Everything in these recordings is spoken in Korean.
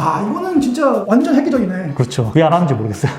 와, 이거는 진짜 완전 획기적이네. 그렇죠. 왜 안 하는지 모르겠어요.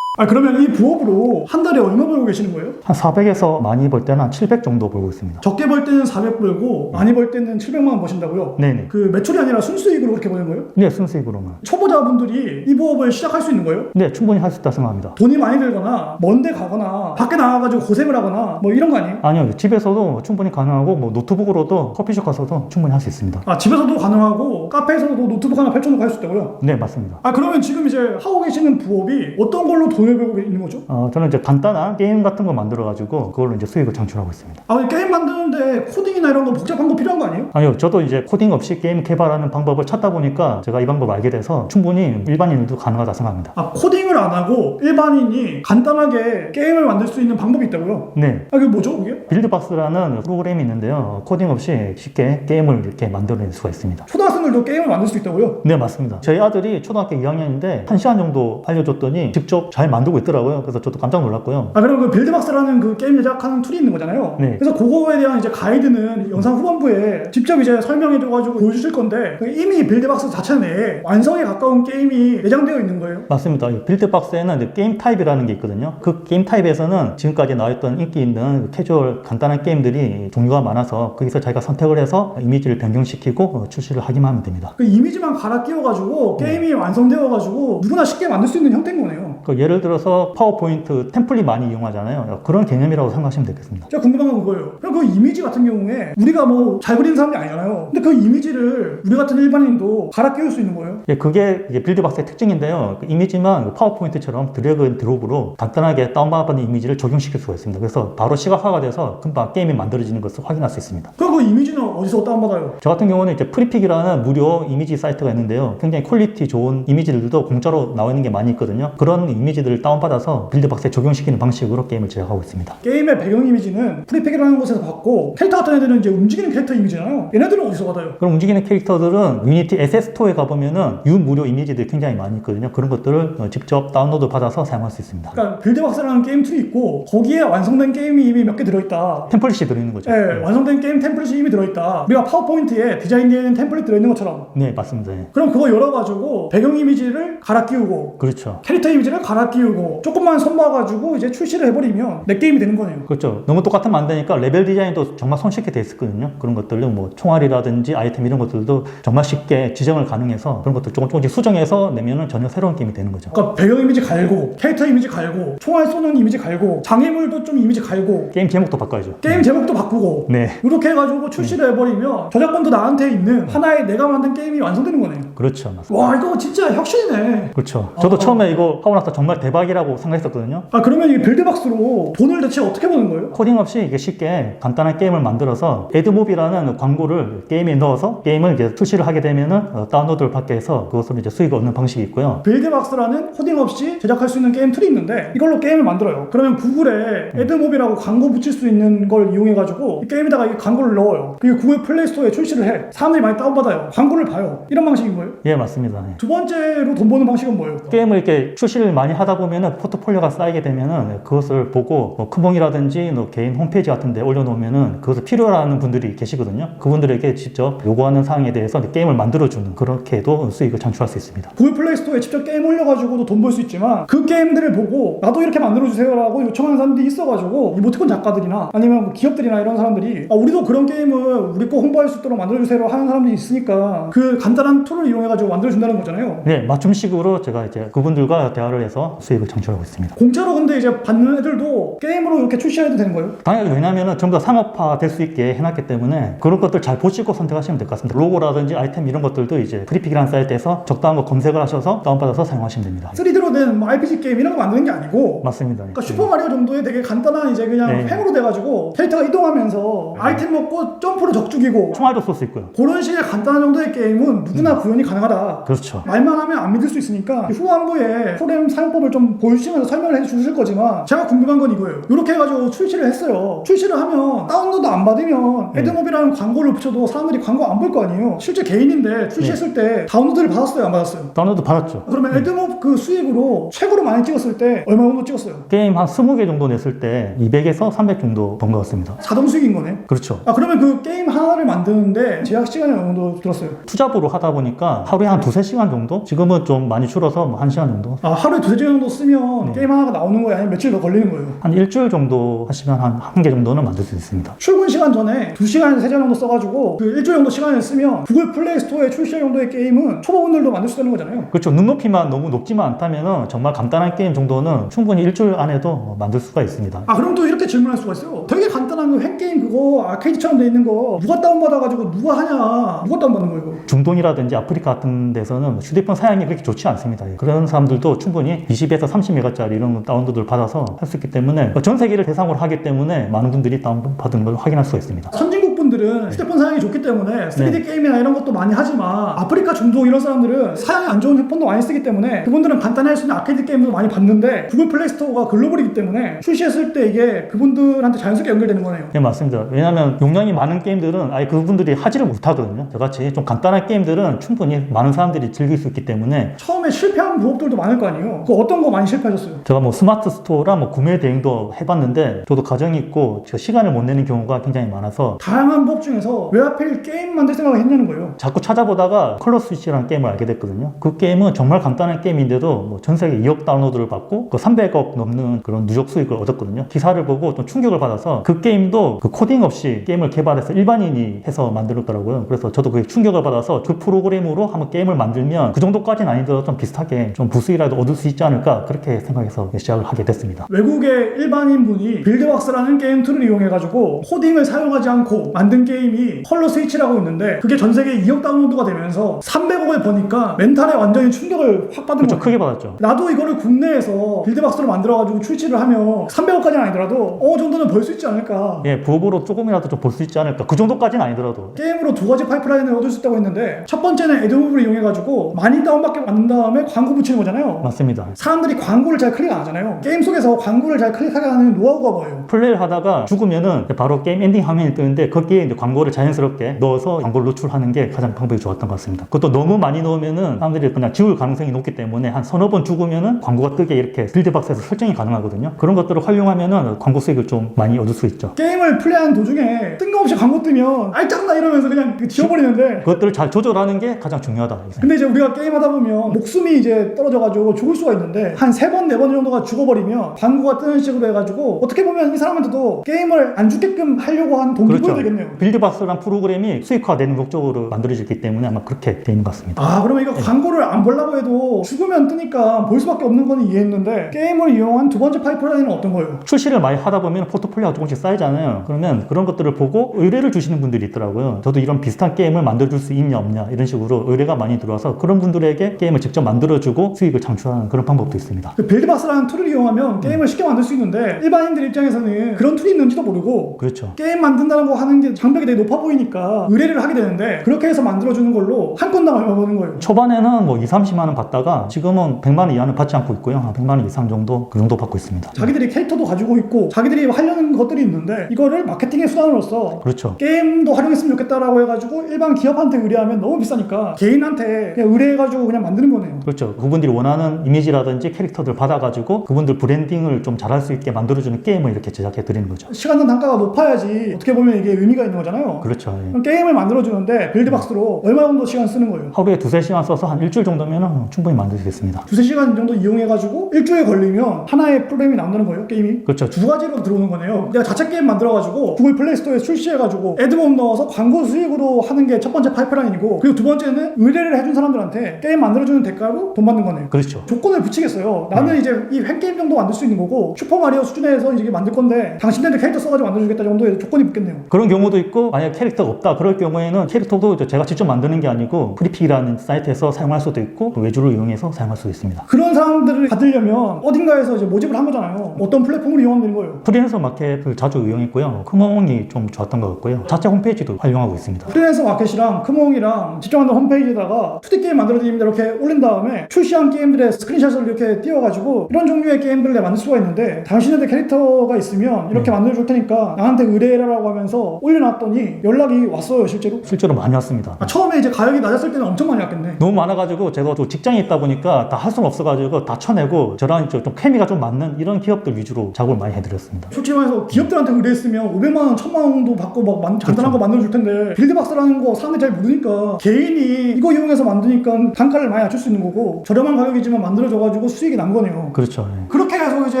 그러면 이 부업으로 한 달에 얼마 벌고 계시는 거예요? 한 400에서 많이 벌 때는 한 700 정도 벌고 있습니다. 적게 벌 때는 400 벌고 많이 벌 때는 700만 원 버신다고요? 네네. 그 매출이 아니라 순수익으로 그렇게 버는 거예요? 네, 순수익으로만. 초보자분들이 이 부업을 시작할 수 있는 거예요? 네, 충분히 할 수 있다 생각합니다. 돈이 많이 들거나 먼데 가거나 밖에 나가가지고 고생을 하거나 뭐 이런 거 아니에요? 아니요, 집에서도 충분히 가능하고 뭐 노트북으로도 커피숍 가서도 충분히 할 수 있습니다. 집에서도 가능하고 카페에서도 노트북 하나 펼쳐놓고 할 수 있다고요? 네, 맞습니다. 그러면 지금 이제 하고 계시는 부업이 어떤 걸로 돈을 벌고 있는 거죠? 저는 이제 간단한 게임 같은 거 만들어가지고 그걸로 이제 수익을 창출하고 있습니다. 게임 만드는데 코딩이나 이런 거 복잡한 거 필요한 거 아니에요? 아니요, 저도 이제 코딩 없이 게임 개발하는 방법을 찾다 보니까 제가 이 방법을 알게 돼서 충분히 일반인도 가능하다 생각합니다. 코딩을 안 하고 일반인이 간단하게 게임을 만들 수 있는 방법이 있다고요? 네. 그게 뭐죠, 그게? 빌드박스라는 프로그램이 있는데요. 코딩 없이 쉽게 게임을 이렇게 만들어낼 수가 있습니다. 초등학생들도 게임을 만들 수 있다고요? 네, 맞습니다. 저희 아들이 초등학교 2학년인데 1시간 정도 알려줬더니 직접 잘 만들고 있더라고요. 그래서 저도 깜짝 놀랐고요. 그럼 그 빌드박스라는 그 게임 제작하는 툴이 있는 거잖아요. 네. 그래서 그거에 대한 이제 가이드는 영상 후반부에 직접 이제 설명해줘가지고 보여주실 건데 이미 빌드박스 자체 내에 완성에 가까운 게임이 내장되어 있는 거예요. 맞습니다. 이 빌드박스에는 게임 타입이라는 게 있거든요. 그 게임 타입에서는 지금까지 나왔던 인기 있는 캐주얼 간단한 게임들이 종류가 많아서 거기서 자기가 선택을 해서 이미지를 변경시키고 출시를 하기만 하면 됩니다. 그 이미지만 갈아 끼워가지고 게임이 완성되어가지고 누구나 쉽게 만들 수 있는 형태인 거네요. 예를 들어서 파워포인트 템플릿 많이 이용하잖아요. 그런 개념이라고 생각하시면 되겠습니다. 제가 궁금한 건 그거예요. 그럼 그 이미지 같은 경우에 우리가 뭐 잘 그리는 사람이 아니잖아요. 근데 그 이미지를 우리 같은 일반인도 갈아 끼울 수 있는 거예요? 그게 이제 빌드박스의 특징인데요. 그 이미지만 파워포인트처럼 드래그 앤 드롭으로 간단하게 다운받은 이미지를 적용시킬 수가 있습니다. 그래서 바로 시각화가 돼서 금방 게임이 만들어지는 것을 확인할 수 있습니다. 그럼 그 이미지는 어디서 다운받아요? 저 같은 경우는 이제 프리픽이라는 무료 이미지 사이트가 있는데요. 굉장히 퀄리티 좋은 이미지들도 공짜로 나와 있는 게 많이 있거든요. 그런 이미지들을 다운받아서 빌드박스에 적용시키는 방식으로 게임을 제작하고 있습니다. 게임의 배경 이미지는 프리픽이라는 곳에서 받고 캐릭터 같은 애들은 이제 움직이는 캐릭터 이미지잖아요. 얘네들은 어디서 받아요? 그럼 움직이는 캐릭터들은 유니티 에셋 스토어에 가보면은 유무료 이미지들이 굉장히 많이 있거든요. 그런 것들을 직접 다운로드 받아서 사용할 수 있습니다. 그러니까 빌드박스라는 게임 툴이 있고 거기에 완성된 게임이 이미 몇 개 들어있다. 템플릿이 들어있는 거죠. 네, 완성된 게임 템플릿이 이미 들어있다. 우리가 파워포인트에 디자인되는 템플릿 들어있는 것처럼. 네, 맞습니다. 그럼 그거 열어가지고 배경 이미지를 갈아 끼우고 그렇죠. 캐릭터 이미지를 갈아 끼우고 조금만 손봐가지고 이제 출시를 해버리면 내 게임이 되는 거네요. 그렇죠. 너무 똑같으면 안 되니까 레벨 디자인도 정말 손쉽게 돼 있었거든요. 그런 것들도 뭐 총알이라든지 아이템 이런 것들도 정말 쉽게 지정을 가능해서 그런 것들 조금씩 수정해서 내면은 전혀 새로운 게임이 되는 거죠. 그러니까 배경 이미지 갈고 캐릭터 이미지 갈고 총알 쏘는 이미지 갈고 장애물도 좀 이미지 갈고 게임 제목도 바꿔야죠. 게임 제목도 바꾸고 네. 이렇게 해가지고 출시를 해버리면 저작권도 나한테 있는 하나의 내가 만든 게임이 완성되는 거네요. 그렇죠. 맞습니다. 와, 이거 진짜 혁신이네. 그렇죠. 저도 처음에 이거 하고 나서 정말 대박이라고 생각했었거든요. 그러면 이 빌드박스로 돈을 대체 어떻게 버는 거예요? 코딩 없이 이게 쉽게 간단한 게임을 만들어서 애드몹이라는 광고를 게임에 넣어서 게임을 이제 출시를 하게 되면은 다운로드를 받게 해서 그것으로 이제 수익을 얻는 방식이 있고요. 빌드박스라는 코딩 없이 제작할 수 있는 게임 툴이 있는데 이걸로 게임을 만들어요. 그러면 구글에 애드몹이라고 광고 붙일 수 있는 걸 이용해가지고 이 게임에다가 이 광고를 넣어요. 그리고 구글 플레이스토어에 출시를 해. 사람들이 많이 다운받아요. 광고를 봐요. 이런 방식인 거예요. 예, 맞습니다. 두 번째로 돈 버는 방식은 뭐예요? 게임을 이렇게 출시를 많이 하다 보면은 포트폴리오가 쌓이게 되면은 그것을 보고 뭐 크몽이라든지 개인 홈페이지 같은 데 올려놓으면은 그것을 필요로 하는 분들이 계시거든요. 그분들에게 직접 요구하는 사항에 대해서 게임을 만들어주는 그렇게도 수익을 창출할 수 있습니다. 구글 플레이스토어에 직접 게임 올려가지고도 돈 벌 수 있지만 그 게임들을 보고 나도 이렇게 만들어주세요 라고 요청하는 사람들이 있어가지고 이모티콘 작가들이나 아니면 뭐 기업들이나 이런 사람들이 우리도 그런 게임을 우리 거 홍보할 수 있도록 만들어주세요 하는 사람들이 있으니까 그 간단한 툴을 이용해가지고 만들어준다는 거잖아요. 네, 맞춤식으로 제가 이제 그분들과 대화를 해서 수익을 창출하고 있습니다. 공짜로 근데 이제 받는 애들도 게임으로 이렇게 출시해도 되는 거예요? 당연히 왜냐면은 전부 다 상업화 될 수 있게 해놨기 때문에 그런 것들 잘 보시고 선택하시면 될 것 같습니다. 로고라든지 아이템 이런 것들도 이제 프리픽이라는 사이트에서 적당한 거 검색을 하셔서 다운받아서 사용하시면 됩니다. 3D로 된 뭐 RPG 게임 이런 거 만드는 게 아니고 맞습니다. 그러니까 슈퍼마리오 정도의 되게 간단한 이제 그냥 횡으로 돼가지고 캐릭터가 이동하면서 아이템 먹고 점프로 적죽이고 총알도 쏠 수 있고요. 그런 식의 간단한 정도의 게임은 누구나 구현이 가능하다. 그렇죠. 말만 하면 안 믿을 수 있으니까 후반부에 프로그램 사용법을 좀 보여주시면서 설명을 해주실 거지만 제가 궁금한 건 이거예요. 이렇게 해가지고 출시를 했어요. 출시를 하면 다운로드 안 받으면 애드몹이라는 광고를 붙여도 사람들이 광고 안 볼 거 아니에요. 실제 개인인데 출시했을 때 다운로드를 받았어요, 안 받았어요? 다운로드 받았죠. 그러면 애드몹 그 수익으로 최고로 많이 찍었을 때 얼마 정도 찍었어요? 게임 한 20개 정도 냈을 때 200에서 300 정도 번 것 같습니다. 자동 수익인 거네? 그렇죠. 그러면 그 게임 하나를 만드는데 제작 시간이 어느 정도 들었어요? 투잡으로 하다 보니까 속도가 하루에 한 2-3시간 정도? 지금은 좀 많이 줄어서 뭐 1시간 정도? 아, 하루에 2-3시간 정도 쓰면 게임 하나가 나오는 거예요? 아니면 며칠 더 걸리는 거예요? 한 일주일 정도 하시면 한 개 정도는 만들 수 있습니다. 출근 시간 전에 2시간에서 3시간 정도 써가지고 그 일주일 정도 시간을 쓰면 구글 플레이 스토어에 출시할 정도의 게임은 초보분들도 만들 수 있는 거잖아요. 그렇죠. 눈높이만 너무 높지만 않다면 정말 간단한 게임 정도는 충분히 일주일 안에도 만들 수가 있습니다. 아, 그럼 또 이렇게 질문할 수가 있어요. 되게 간단한 그 핵게임 그거 아케이드처럼 돼 있는 거 누가 다운받아가지고 누가 하냐? 누가 다운받는 거예요 이거? 중동이라든지 아프리카 같은 데서는 휴대폰 사양이 그렇게 좋지 않습니다. 그런 사람들도 충분히 20에서 30메가짜리 이런 다운로드를 받아서 할 수 있기 때문에 전 세계를 대상으로 하기 때문에 많은 분들이 다운받은 걸 확인할 수가 있습니다. 선진국 분들은 휴대폰 사양이 좋기 때문에 3D 게임이나 이런 것도 많이 하지만 아프리카 중동 이런 사람들은 사양이 안 좋은 핸폰도 많이 쓰기 때문에 그분들은 간단히 할 수 있는 아케이드 게임도 많이 봤는데 구글 플레이 스토어가 글로벌이기 때문에 출시했을 때 이게 그분들한테 자연스럽게 연결되는 거네요. 네, 맞습니다. 왜냐하면 용량이 많은 게임들은 아예 그분들이 하지를 못하거든요. 저같이 좀 간단한 게임들은 충분히 많은 사람들이 즐길 수 있기 때문에 처음에 실패한 부업들도 많을 거 아니에요. 그 어떤 거 많이 실패하셨어요? 제가 뭐 스마트 스토어랑 뭐 구매 대행도 해봤는데 저도 가정이 있고 제가 시간을 못 내는 경우가 굉장히 많아서 다양한 부업 중에서 왜 하필 게임 만들 생각을 했냐는 거예요. 자꾸 찾아보다가 컬러 스위치라는 게임을 알게 됐거든요. 그 게임은 정말 간단한 게임인데도 뭐 전 세계 2억 다운로드를 받고 그 300억 넘는 그런 누적 수익을 얻었거든요. 기사를 보고 좀 충격을 받아서 그 게임도 그 코딩 없이 게임을 개발해서 일반인이 해서 만들었더라고요. 그래서 저도 그게 충격을 받아서 그 프로그램으로 한번 게임을 만들면 그 정도까지는 아니더라도 좀 비슷하게 좀 부수익이라도 얻을 수 있지 않을까 그렇게 생각해서 시작을 하게 됐습니다. 외국의 일반인 분이 빌드박스라는 게임 툴을 이용해가지고 코딩을 사용하지 않고 만든 게임이 컬러 스위치라고 있는데 그게 전 세계 2억 다운로드가 되면서 300억을 버니까 멘탈에 완전히 충격을 확 받은 그렇죠. 거예요. 크게 받았죠. 나도 이거를 국내에서 빌드박스로 만들어가지고 출시를 하면 300억까지는 아니더라도 어느 정도는 벌 수 있지 않을까. 예, 부업으로 조금이라도 좀 볼 수 있지 않을까. 그 정도까지는 아니더라도. 게임으로 2가지 파이프라인을 얻을 수 있다고 했는데 첫 번째는 애드모브를 이용해가지고 많이 다운받게 만든 다음에 광고 붙이는 거잖아요. 맞습니다. 사람들이 광고를 잘 클릭 안 하잖아요. 게임 속에서 광고를 잘 클릭하게 하는 노하우가 뭐예요? 플레이를 하다가 죽으면은 바로 게임 엔딩 화면이 뜨는데 거기에 이제 광고를 자연스럽게 넣어서 광고를 노출하는 게 가장 방법이 좋았던 것 같습니다. 그것도 너무 많이 넣으면은 사람들이 그냥 지울 가능성이 높기 때문에 한 서너 번 죽으면은 광고가 뜨게 이렇게 빌드박스에서 설정이 가능하거든요. 그런 것들을 활용하면은 광고 수익을 좀 많이 얻을 수 있죠. 게임을 플레이하는 도중에 뜬금없이 광고 뜨면 알짱나 이러면서 그냥 지워버리는데 그것들을 잘 조절하는 게 가장 중요하다. 근데 이제 우리가 게임하다 보면 목숨이 이제 떨어져가지고 죽을 수가 있는데 한 3번, 4번 정도가 죽어버리면 광고가 뜨는 식으로 해가지고 어떻게 보면 이 사람한테도 게임을 안 죽게끔 하려고 하는 동기부여 되겠네요. 빌드박스란 프로그램이 수익화되는 목적으로 만들어졌기 때문에 아마 그렇게 되는 것 같습니다. 아, 그러면 이거 광고를 안 보려고 해도 죽으면 뜨니까 볼 수밖에 없는 건 이해했는데 게임을 이용한 두 번째 파이프라인은 어떤 거예요? 출시를 많이 하다 보면 포트폴리오가 조금씩 쌓이잖아요. 그러면 그런 것들을 보고 의뢰를 주시는 분들이 있더라고요. 저도 이런 비슷한 게임을 만들어줄 수 있냐 없냐 이런 식으로 의뢰가 많이 들어와서 그런 분들에게 게임을 직접 만들어주고 수익을 창출하는 그런 방법도 있습니다. 그 빌드박스라는 툴을 이용하면 게임을 쉽게 만들 수 있는데 일반인들 입장에서는 그런 툴이 있는지도 모르고 그렇죠. 게임 만든다는 거 하는 게 장벽이 되게 높아 보이니까 의뢰를 하게 되는데 그렇게 해서 만들어주는 걸로 한 건당 얼마 버는 거예요? 초반에는 뭐 2-30만 원 받다가 지금은 100만 원 이하는 받지 않고 있고요. 한 100만 원 이상 정도 그 정도 받고 있습니다. 자기들이 캐릭터도 가지고 있고 자기들이 하려는 것들이 있는데 이거를 마케팅의 수단으로서 그렇죠. 게임도 활용했으면 좋겠다라고 해가지고 일반 기업한테 의뢰하면 너무 비싸니까 개인한테 그냥 의뢰해가지고 그냥 만드는 거네요. 그렇죠. 그분들이 원하는 이미지라든지 캐릭터들 받아가지고 그분들 브랜딩을 좀 잘할 수 있게 만들어주는 게임을 이렇게 제작해 드리는 거죠. 시간당 단가가 높아야지 어떻게 보면 이게 의미가 있는 거잖아요. 그렇죠. 예. 그럼 게임을 만들어주는데 빌드박스로 얼마 정도 시간 쓰는 거예요? 하루에 2-3시간 써서 한 일주일 정도면 충분히 만들 수 있습니다. 2-3시간 정도 이용해가지고 일주일 걸리면 하나의 프로그램이 나온다는 거예요, 게임이? 그렇죠. 두 가지로 들어오는 거네요. 내가 자체 게임 만들어가지고 구글 플레이 스토어에 출시해가지고 애드몬 넣어서 광고 수익으로 하는 게 첫 번째 파이프라인이고 그리고 두 번째는 의뢰를 해준 사람들한테 게임 만들어주는 대가로 돈 받는 거네요. 그렇죠. 조건을 붙이겠어요. 나는 이제 이 팬게임 정도 만들 수 있는 거고 슈퍼마리오 수준에서 이제 만들 건데 당신들한테 캐릭터 써가지고 만들어주겠다 정도의 조건이 붙겠네요. 그런 경우도 있고 만약 캐릭터가 없다 그럴 경우에는 캐릭터도 제가 직접 만드는 게 아니고 프리픽이라는 사이트에서 사용할 수도 있고 외주를 이용해서 사용할 수도 있습니다. 그런 사람들을 받으려면 어딘가에서 이제 모집을 한 거잖아요. 어떤 플랫폼을 이용하면 되는 거예요? 프리랜서 마켓을 자주 이용했고요. 크몽이 좀 좋았던 것 같고요. 자체 홈페이지도 활용하고 있습니다. 프리랜서 마켓이랑 크몽이랑 직접 만든 홈페이지에다가 2D 게임 만들어드립니다 이렇게 올린 다음에 출시한 게임들의 스크린샷을 이렇게 띄워가지고 이런 종류의 게임들을 내가 만들 수가 있는데 당신한테 캐릭터가 있으면 이렇게 만들어줄 테니까 나한테 의뢰해라라고 하면서 올릴 올려놨더니 연락이 왔어요, 실제로? 실제로 많이 왔습니다. 처음에 이제 가격이 낮았을 때는 엄청 많이 왔겠네. 너무 많아가지고 제가 또 직장에 있다 보니까 다 할 수는 없어가지고 다 쳐내고 저랑 좀 케미가 좀 맞는 이런 기업들 위주로 작업을 많이 해드렸습니다. 솔직히 말해서 기업들한테 의뢰했으면 500만 원, 1000만 원도 받고 막 간단한 거 만들어줄 텐데 빌드박스라는 거 사람들이 잘 모르니까 개인이 이거 이용해서 만드니까 단가를 많이 낮출 수 있는 거고 저렴한 가격이지만 만들어줘가지고 수익이 난 거네요. 그렇죠. 예. 그렇게 해서 이제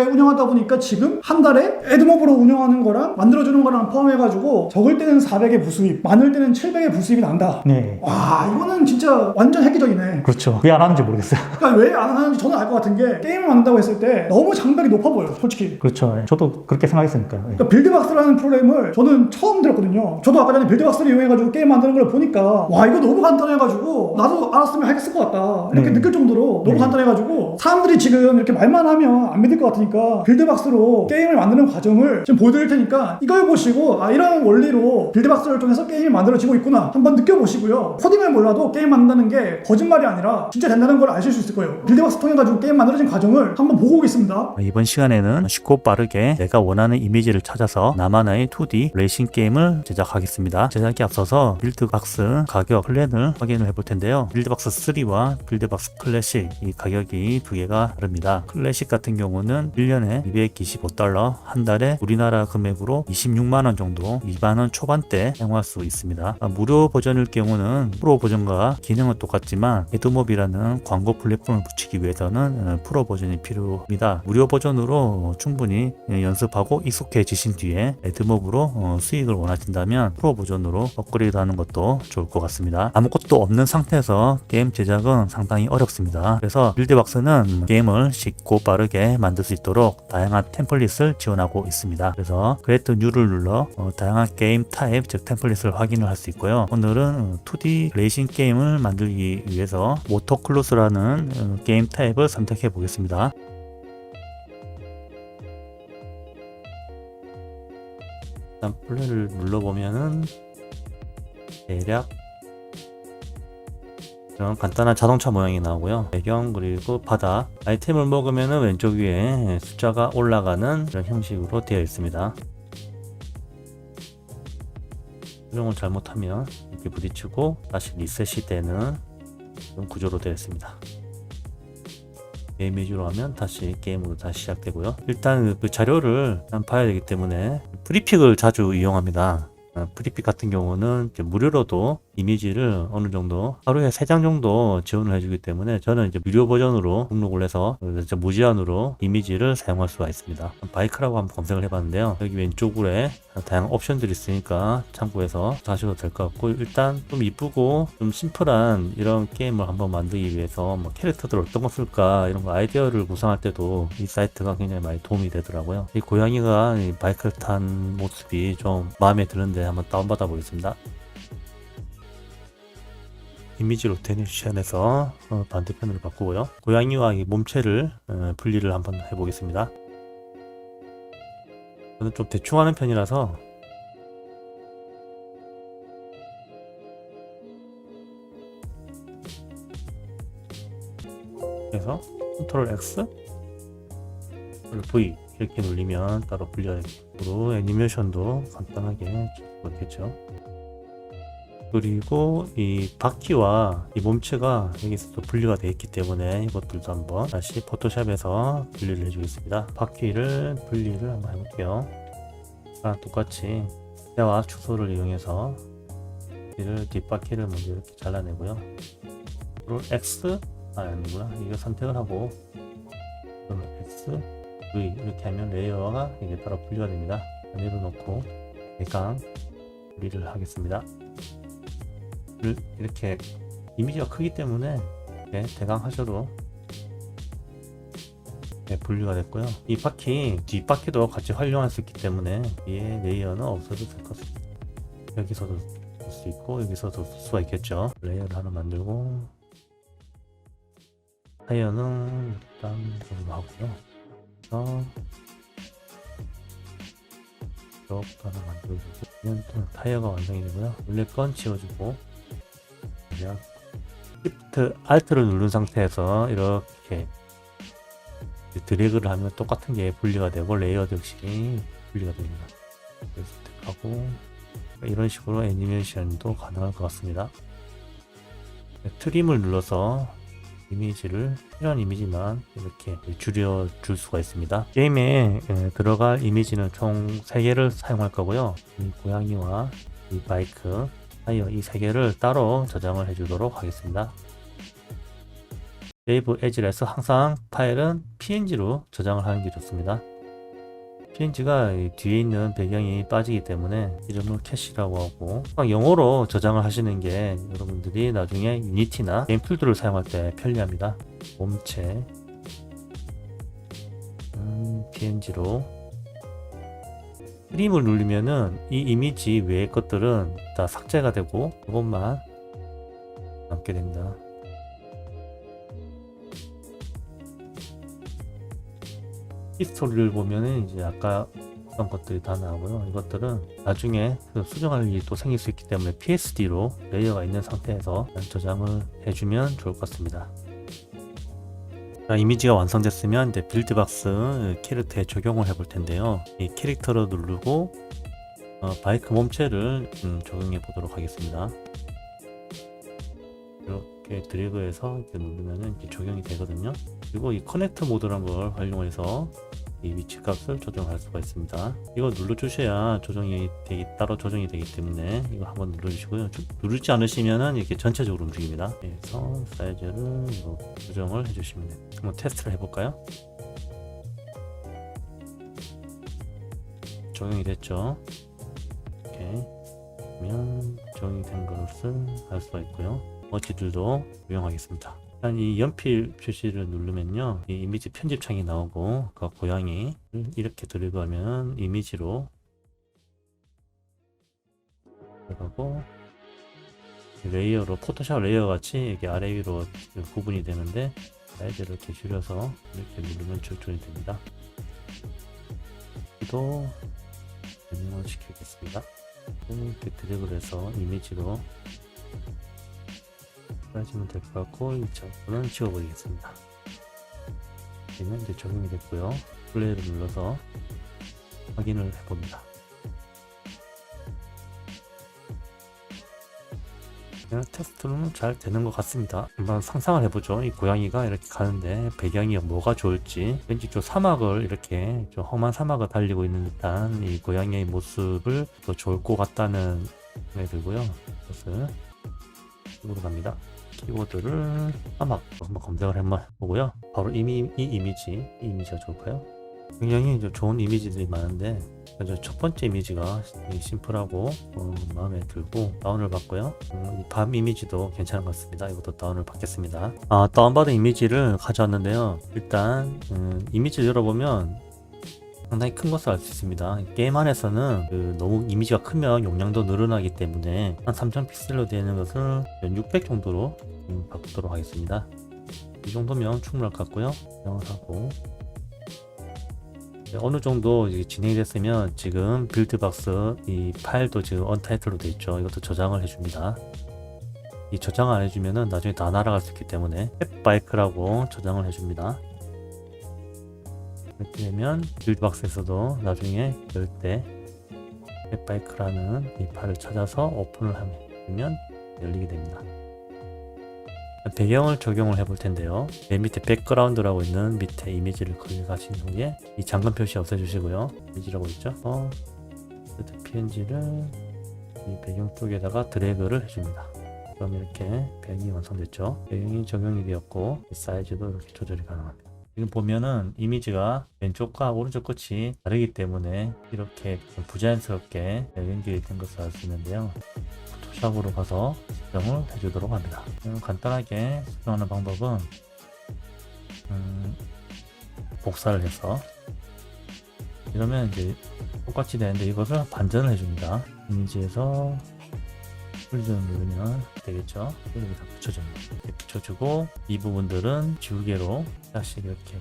운영하다 보니까 지금 한 달에 애드모브로 운영하는 거랑 만들어주는 거랑 포함해가지고 적을 때는 400의 부수입, 많을 때는 700의 부수입이 난다. 네. 와, 이거는 진짜 완전 획기적이네. 그렇죠. 왜 안 하는지 모르겠어요. 그러니까 왜 안 하는지 저는 알 것 같은 게 게임을 만든다고 했을 때 너무 장벽이 높아 보여요, 솔직히. 그렇죠. 예. 저도 그렇게 생각했으니까요. 예. 그러니까 빌드박스라는 프로그램을 저는 처음 들었거든요. 저도 아까 전에 빌드박스를 이용해가지고 게임 만드는 걸 보니까 와, 이거 너무 간단해가지고 나도 알았으면 하겠을 것 같다 이렇게 느낄 정도로 너무 간단해가지고 사람들이 지금 이렇게 말만 하면 안 믿을 것 같으니까 빌드박스로 게임을 만드는 과정을 지금 보여드릴 테니까 이걸 보시고 아, 이런 원리로 빌드박스를 통해서 게임이 만들어지고 있구나 한번 느껴보시고요. 코딩을 몰라도 게임 만든다는 게 거짓말이 아니라 진짜 된다는 걸 아실 수 있을 거예요. 빌드박스 통해가지고 게임 만들어진 과정을 한번 보고 오겠습니다. 이번 시간에는 쉽고 빠르게 내가 원하는 이미지를 찾아서 나만의 2D 레이싱 게임을 제작하겠습니다. 제작에 앞서서 빌드박스 가격 플랜을 확인을 해볼 텐데요. 빌드박스 3와 빌드박스 클래식 이 가격이 두 개가 다릅니다. 클래식 같은 경우는 1년에 $225, 한 달에 우리나라 금액으로 26만원 정도, 2만원 초반대 사용할 수 있습니다. 무료 버전일 경우는 프로 버전과 기능은 똑같지만 에드몹이라는 광고 플랫폼을 붙이기 위해서는 프로 버전이 필요합니다. 무료 버전으로 충분히 연습하고 익숙해지신 뒤에 에드몹으로 수익을 원하신다면 프로 버전으로 업그레이드 하는 것도 좋을 것 같습니다. 아무것도 없는 상태에서 게임 제작은 상당히 어렵습니다. 그래서 빌드박스는 게임을 쉽고 빠르게 만들 수 있도록 다양한 템플릿을 지원하고 있습니다. 그래서 Create New를 눌러 다양한 게임 타입 즉 템플릿을 확인을 할 수 있고요. 오늘은 2D 레이싱 게임을 만들기 위해서 모터클로스라는 게임 타입을 선택해 보겠습니다. 일단 플레이를 눌러보면은 대략 이런 간단한 자동차 모양이 나오고요. 배경 그리고 바닥 아이템을 먹으면은 왼쪽 위에 숫자가 올라가는 이런 형식으로 되어 있습니다. 수정을 잘못하면 이렇게 부딪히고 다시 리셋이 되는 이런 구조로 되어 있습니다. 게임 위주로 하면 다시 게임으로 다시 시작되고요. 일단 그 자료를 봐야 되기 때문에 프리픽을 자주 이용합니다. 프리픽 같은 경우는 이제 무료로도 이미지를 어느 정도 하루에 3장 정도 지원을 해주기 때문에 저는 이제 무료 버전으로 등록을 해서 무제한으로 이미지를 사용할 수가 있습니다. 바이크라고 한번 검색을 해봤는데요. 여기 왼쪽으로 다양한 옵션들이 있으니까 참고해서 하셔도 될 것 같고, 일단 좀 이쁘고 좀 심플한 이런 게임을 한번 만들기 위해서 뭐 캐릭터들 어떤 거 쓸까 이런 거 아이디어를 구상할 때도 이 사이트가 굉장히 많이 도움이 되더라고요. 이 고양이가 이 바이크를 탄 모습이 좀 마음에 드는데 한번 다운받아 보겠습니다. 이미지 로테이션에서 반대편으로 바꾸고요. 고양이와 이 몸체를 분리를 한번 해보겠습니다. 저는 좀 대충 하는 편이라서 그래서 컨트롤 X, 컨트롤 V 이렇게 눌리면 따로 분리하고 애니메이션도 간단하게 좋겠죠. 그리고 이 바퀴와 이 몸체가 여기서 또 분리가 되어 있기 때문에 이것들도 한번 다시 포토샵에서 분리를 해주겠습니다. 바퀴를 분리를 한번 해볼게요. 똑같이 때와 축소를 이용해서 뒷바퀴를 먼저 이렇게 잘라내고요. 그리고 X 아니구나, 이거 선택을 하고 X V 이렇게 하면 레이어가 이게 따로 분리가 됩니다. 내려놓고 대강 분리를 하겠습니다. 이렇게 이미지가 크기 때문에 대강 하셔도 분리가 됐고요. 이 바퀴 뒷바퀴도 같이 활용할 수 있기 때문에 이에 레이어는 없어도 될 것 같습니다. 여기서도 쓸 수 있고 여기서도 쓸 수가 있겠죠. 레이어를 하나 만들고 타이어는 일단 이걸로 하고요. 이렇게 하나 만들어주고 타이어가 완성이 되고요. 원래 건 지워주고 그냥 Shift Alt를 누른 상태에서 이렇게 드래그를 하면 똑같은 게 분리가 되고 레이어도 역시 분리가 됩니다. 선택하고 이런 식으로 애니메이션도 가능할 것 같습니다. 트림을 눌러서 이미지를 필요한 이미지만 이렇게 줄여줄 수가 있습니다. 게임에 들어갈 이미지는 총 3개를 사용할 거고요. 이 고양이와 이 바이크, 타이어 이 3개를 따로 저장을 해주도록 하겠습니다. 세이브 에즈에서 항상 파일은 PNG로 저장을 하는 게 좋습니다. PNG가 뒤에 있는 배경이 빠지기 때문에 이름을 캐시라고 하고 영어로 저장을 하시는 게 여러분들이 나중에 유니티나 게임 툴들을 사용할 때 편리합니다. 몸체 PNG로 트림을 누르면은 이 이미지 외의 것들은 다 삭제가 되고 이것만 남게 됩니다. 히스토리를 보면은 이제 아까 했던 것들이 다 나오고요. 이것들은 나중에 수정할 일이 또 생길 수 있기 때문에 PSD로 레이어가 있는 상태에서 저장을 해주면 좋을 것 같습니다. 자, 이미지가 완성됐으면 이제 빌드박스 캐릭터에 적용을 해볼 텐데요. 이 캐릭터를 누르고 바이크 몸체를 적용해 보도록 하겠습니다. 이렇게 드래그해서 이렇게 누르면은 이렇게 적용이 되거든요. 그리고 이 커넥터 모드라는 걸 활용해서 이 위치 값을 조정할 수가 있습니다. 이거 눌러주셔야 따로 조정이 되기 때문에 이거 한번 눌러주시고요. 누르지 않으시면은 이렇게 전체적으로 움직입니다. 그래서 사이즈를 조정을 해주시면 돼요. 한번 테스트를 해볼까요? 적용이 됐죠? 이렇게 그러면 적용이 된 것을 알 수가 있고요. 머지들도 적용하겠습니다. 일단 이 연필 표시를 누르면요, 이 이미지 편집 창이 나오고 그 고양이를 이렇게 드래그하면 이미지로 들어가고 레이어로 포토샵 레이어 같이 이렇게 아래 위로 구분이 되는데 사이즈를 이렇게 줄여서 이렇게 누르면 조정이 됩니다. 또 변경을 시키겠습니다. 이렇게 드래그를 해서 이미지로 하시면 될 것 같고 이 장소는 지워버리겠습니다. 이제 적용이 됐고요. 플레이를 눌러서 확인을 해봅니다. 테스트는 잘 되는 것 같습니다. 한번 상상을 해보죠. 이 고양이가 이렇게 가는데 배경이 뭐가 좋을지, 왠지 좀 사막을 이렇게 좀 험한 사막을 달리고 있는 듯한 이 고양이의 모습을 더 좋을 것 같다는 생각이 들고요. 그것을 이쪽으로 갑니다. 키워드를 사막 한번 검색을 한번 보고요. 바로 이 이미지가 좋을까요? 굉장히 좋은 이미지들이 많은데 첫 번째 이미지가 심플하고 마음에 들고 다운을 받고요. 이 밤 이미지도 괜찮은 것 같습니다. 이것도 다운을 받겠습니다. 다운받은 이미지를 가져왔는데요. 일단 이미지를 열어보면 상당히 큰 것을 알 수 있습니다. 게임 안에서는 너무 이미지가 크면 용량도 늘어나기 때문에 한 3000픽셀로 되는 것을 1600 정도로 바꾸도록 하겠습니다. 이 정도면 충분할 것 같고요. 사용을 하고 어느 정도 진행이 됐으면 지금 빌드박스 이 파일도 지금 언타이틀로 되어 있죠. 이것도 저장을 해줍니다. 이 저장 안 해주면은 나중에 다 날아갈 수 있기 때문에 앱바이크라고 저장을 해줍니다. 이렇게 되면 빌드박스에서도 나중에 열 때 앱바이크라는 이 파일을 찾아서 오픈을 하면 열리게 됩니다. 배경을 적용을 해볼 텐데요. 맨 밑에 백그라운드라고 있는 밑에 이미지를 클릭하신 후에 이 잠금 표시 없애주시고요. 이미지라고 있죠. PNG를 이 배경 쪽에다가 드래그를 해줍니다. 그럼 이렇게 배경이 완성됐죠. 배경이 적용이 되었고 사이즈도 이렇게 조절이 가능합니다. 지금 보면은 이미지가 왼쪽과 오른쪽 끝이 다르기 때문에 이렇게 부자연스럽게 연결이 된 것을 알 수 있는데요. 포토샵으로 가서 수정을 해주도록 합니다. 간단하게 수정하는 방법은 복사를 해서 이러면 이제 똑같이 되는데 이것을 반전을 해줍니다. 이미지에서 폴리전을 누르면 되겠죠. 여기 다 붙여줍니다. 이렇게 붙여주고 이 부분들은 지우개로 다시 이렇게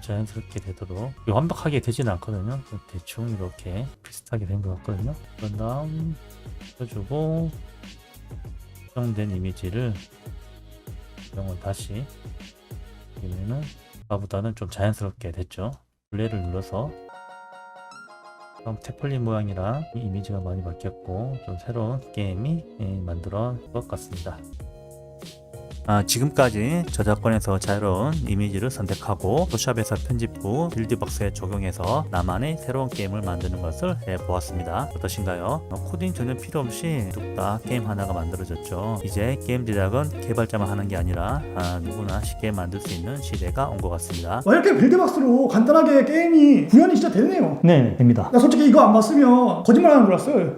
자연스럽게 되도록 완벽하게 되지는 않거든요. 대충 이렇게 비슷하게 된 것 같거든요. 그런 다음 붙여주고 수정된 이미지를 수정을 다시 그러면은 아까보다는 좀 자연스럽게 됐죠. 플레이를 눌러서 태플릿 모양이랑 이 이미지가 많이 바뀌었고 좀 새로운 게임이 만들어 것 같습니다. 지금까지 저작권에서 자유로운 이미지를 선택하고 포샵에서 편집 후 빌드박스에 적용해서 나만의 새로운 게임을 만드는 것을 해보았습니다. 어떠신가요? 코딩 전혀 필요 없이 뚝딱 게임 하나가 만들어졌죠. 이제 게임 제작은 개발자만 하는 게 아니라 누구나 쉽게 만들 수 있는 시대가 온 것 같습니다. 이렇게 빌드박스로 간단하게 게임이 구현이 진짜 되네요. 네, 됩니다. 나 솔직히 이거 안 봤으면 거짓말하는 줄 알았어요.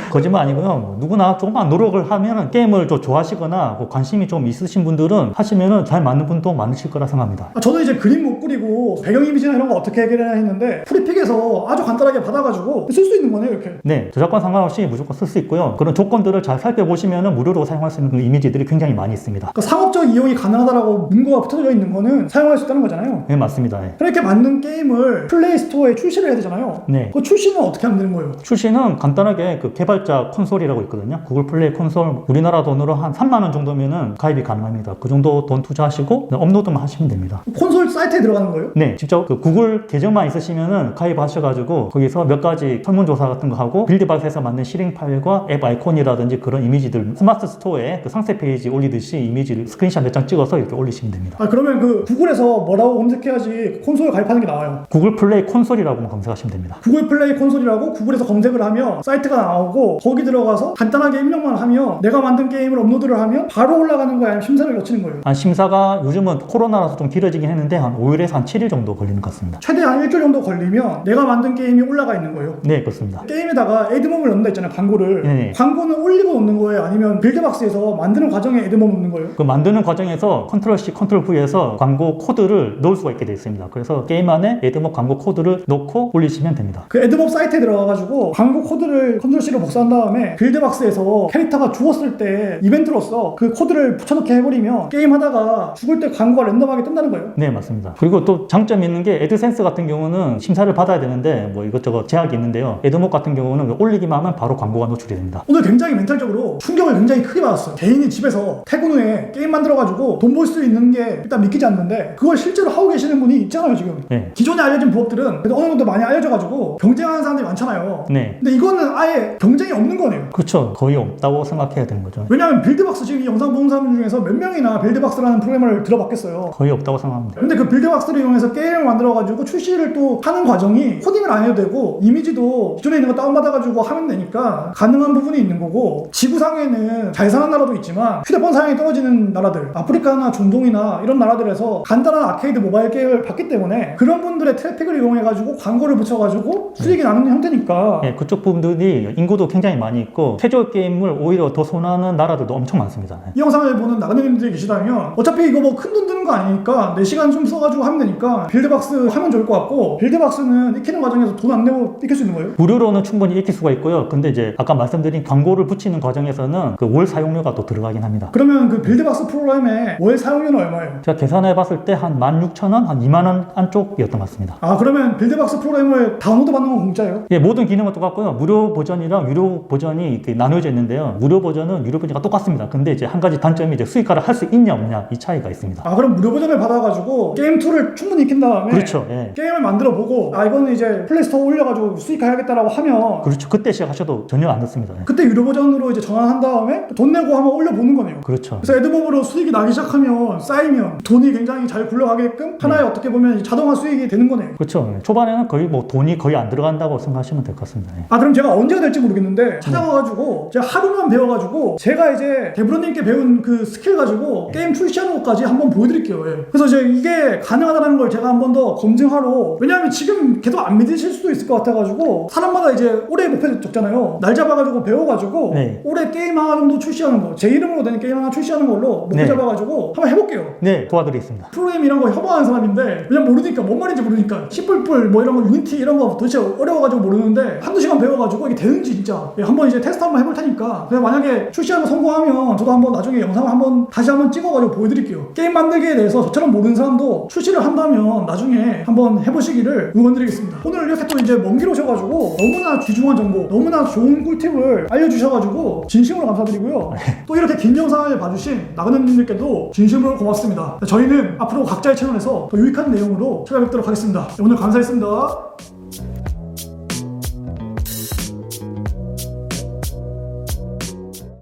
거짓말 아니고요. 누구나 조금만 노력을 하면 게임을 좀 좋아하시거나 관심이 좀 있으신 분들은 하시면은 잘 맞는 분도 많으실 거라 생각합니다. 저는 이제 그림 못 그리고 배경 이미지나 이런 거 어떻게 해결해야 했는데 프리픽에서 아주 간단하게 받아가지고 쓸 수 있는 거네요, 이렇게. 네, 저작권 상관없이 무조건 쓸 수 있고요. 그런 조건들을 잘 살펴보시면은 무료로 사용할 수 있는 이미지들이 굉장히 많이 있습니다. 그러니까 상업적 이용이 가능하다라고 문구가 붙어져 있는 거는 사용할 수 있다는 거잖아요. 네, 맞습니다. 네. 그렇게 만든 게임을 플레이 스토어에 출시를 해야 되잖아요. 네. 그 출시는 어떻게 하면 되는 거예요? 출시는 간단하게 그 개발자 콘솔이라고 있거든요. 구글 플레이 콘솔 우리나라 돈으로 한 3만 원 정도면은 가입이 가능합니다. 그 정도 돈 투자하시고 업로드만 하시면 됩니다. 콘솔 사이트에 들어가는 거예요? 네, 직접 그 구글 계정만 있으시면은 가입하셔가지고 거기서 몇 가지 설문조사 같은 거 하고 빌드박스에서 만든 실행 파일과 앱 아이콘이라든지 그런 이미지들 스마트 스토어에 그 상세 페이지 올리듯이 이미지를 스크린샷 몇 장 찍어서 이렇게 올리시면 됩니다. 그러면 그 구글에서 뭐라고 검색해야지 콘솔에 가입하는 게 나와요? 구글 플레이 콘솔이라고 검색하시면 됩니다. 구글 플레이 콘솔이라고 구글에서 검색을 하면 사이트가 나오고 거기 들어가서 간단하게 입력만 하면 내가 만든 게임을 업로드를 하면 바로 올라가는 거야? 아니면 심사를 거치는 거예요? 심사가 요즘은 코로나라서 좀 길어지긴 했는데 한 5일에서 한 7일 정도 걸리는 것 같습니다. 최대한 일주일 정도 걸리면 내가 만든 게임이 올라가 있는 거예요? 네, 그렇습니다. 게임에다가 애드몹을 넣는다 했잖아요, 광고를. 네. 광고는 올리고 넣는 거예요? 아니면 빌드박스에서 만드는 과정에 애드몹 넣는 거예요? 그 만드는 과정에서 컨트롤 C, 컨트롤 V에서 광고 코드를 넣을 수가 있게 되어 있습니다. 그래서 게임 안에 애드몹 광고 코드를 넣고 올리시면 됩니다. 그 애드몹 사이트에 들어가가지고 광고 코드를 컨트롤 C로 복사한 다음에 빌드박스에서 캐릭터가 죽었을 때 이벤트로서 그 코드를 붙여넣기 해버리면 게임 하다가 죽을 때 광고가 랜덤하게 뜬다는 거예요? 네, 맞습니다. 그리고 또 장점이 있는 게 애드센스 같은 경우는 심사를 받아야 되는데 뭐 이것저것 제약이 있는데요. 애드몹 같은 경우는 올리기만 하면 바로 광고가 노출이 됩니다. 오늘 굉장히 멘탈적으로 충격을 굉장히 크게 받았어요. 개인이 집에서 퇴근 후에 게임 만들어가지고 돈 벌 수 있는 게 일단 믿기지 않는데 그걸 실제로 하고 계시는 분이 있잖아요, 지금. 네. 기존에 알려진 부업들은 그래도 어느 정도 많이 알려져가지고 경쟁하는 사람들이 많잖아요. 네. 근데 이거는 아예 경쟁이 없는 거네요. 그렇죠. 거의 없다고 생각해야 되는 거죠. 왜냐하면 빌드박스 지금 이 영상 보는 사람 중에서 몇 명이나 빌드박스라는 프로그램을 들어봤겠어요. 거의 없다고 생각합니다. 근데 그 빌드박스를 이용해서 게임을 만들어가지고 출시를 또 하는 과정이 코딩을 안 해도 되고 이미지도 기존에 있는 거 다운받아가지고 하면 되니까 가능한 부분이 있는 거고 지구상에는 잘 사는 나라도 있지만 휴대폰 사용이 떨어지는 나라들 아프리카나 중동이나 이런 나라들에서 간단한 아케이드 모바일 게임을 봤기 때문에 그런 분들의 트래픽을 이용해가지고 광고를 붙여가지고 수익이 나는 형태니까 네, 그쪽 부분들이 인구도 굉장히 많이 있고 캐주얼 게임을 오히려 더 선호하는 나라들도 엄청 많습니다. 네. 이 영상을 보는 나그네님들이 계시다면 어차피 이거 뭐 큰 돈 드는 거 아니니까 4시간 좀 써가지고 하면 되니까 빌드박스 하면 좋을 것 같고 빌드박스는 익히는 과정에서 돈 안 내고 익힐 수 있는 거예요? 무료로는 충분히 익힐 수가 있고요. 근데 이제 아까 말씀드린 광고를 붙이는 과정에서는 그 월 사용료가 또 들어가긴 합니다. 그러면 그 빌드박스 프로그램의 월 사용료는 얼마예요? 제가 계산해 봤을 때 한 16,000원, 한 2만원 안쪽이었던 것 같습니다. 그러면 빌드박스 프로그램을 다운로드 받는 건 공짜예요? 예, 모든 기능은 똑같고요. 무료 버전이랑 유료 버전이 이렇게 나눠져 있는데요. 무료 버전은 유료 버전과 똑같습니다. 근데 이제 한 가지 단점이 이제 수익화를 할 수 있냐 없냐 이 차이가 있습니다. 그럼 무료 버전을 받아가지고 게임 2를 충분히 익힌 다음에 그렇죠. 예. 게임을 만들어 보고 이거는 이제 플레이스토어 올려가지고 수익화해야겠다라고 하면 그렇죠. 그때 시작하셔도 전혀 안 듣습니다. 예. 그때 유료 버전으로 이제 전환한 다음에 돈 내고 한번 올려보는 거네요. 그렇죠. 그래서 애드몹으로 수익이 나기 시작하면 쌓이면 돈이 굉장히 잘 굴러가게끔 하나의 어떻게 보면 자동화 수익이 되는 거네요. 그렇죠. 초반에는 거의 뭐 돈이 거의 안 들어간다고 생각하시면 될 것 같습니다. 예. 그럼 제가 언제가 될지 모르겠는데 찾아가가지고 제가 하루만 배워가지고 제가 이제 데브로님께 배운 그 스킬 가지고 게임 출시하는 것까지 한번 보여드릴게요. 예. 그래서 이제 이게 가능하다는 걸 제가 한 번 더 검증하러 왜냐하면 지금 계속 안 믿으실 수도 있을 것 같아가지고 사람마다 이제 올해 목표 적잖아요. 날 잡아가지고 배워가지고 네. 올해 게임 하나 정도 출시하는 거 제 이름으로 된 게임 하나 출시하는 걸로 목표 네. 잡아가지고 한번 해볼게요. 네, 도와드리겠습니다. 프로그램 이런 거 협업하는 사람인데 그냥 모르니까 뭔 말인지 모르니까 C++ 뭐 이런 거 유니티 이런 거 도대체 어려워가지고 모르는데 한두 시간 배워가지고 이게 되는지 진짜 한번 이제 테스트 한번 해볼 테니까 그냥 만약에 출시하는 거 성공하면 저도 한번 나중에 영상을 한번 다시 한번 찍어가지고 보여드릴게요. 게임 만들기에 대해서 저처럼 모르는 사람도 출시를 한다면 나중에 한번 해보시기를 응원드리겠습니다. 오늘 이렇게 또 이제 먼 길 오셔가지고 너무나 귀중한 정보 너무나 좋은 꿀팁을 알려주셔가지고 진심으로 감사드리고요. 또 이렇게 긴 영상을 봐주신 나그네님들께도 진심으로 고맙습니다. 저희는 앞으로 각자의 채널에서 더 유익한 내용으로 찾아뵙도록 하겠습니다. 오늘 감사했습니다.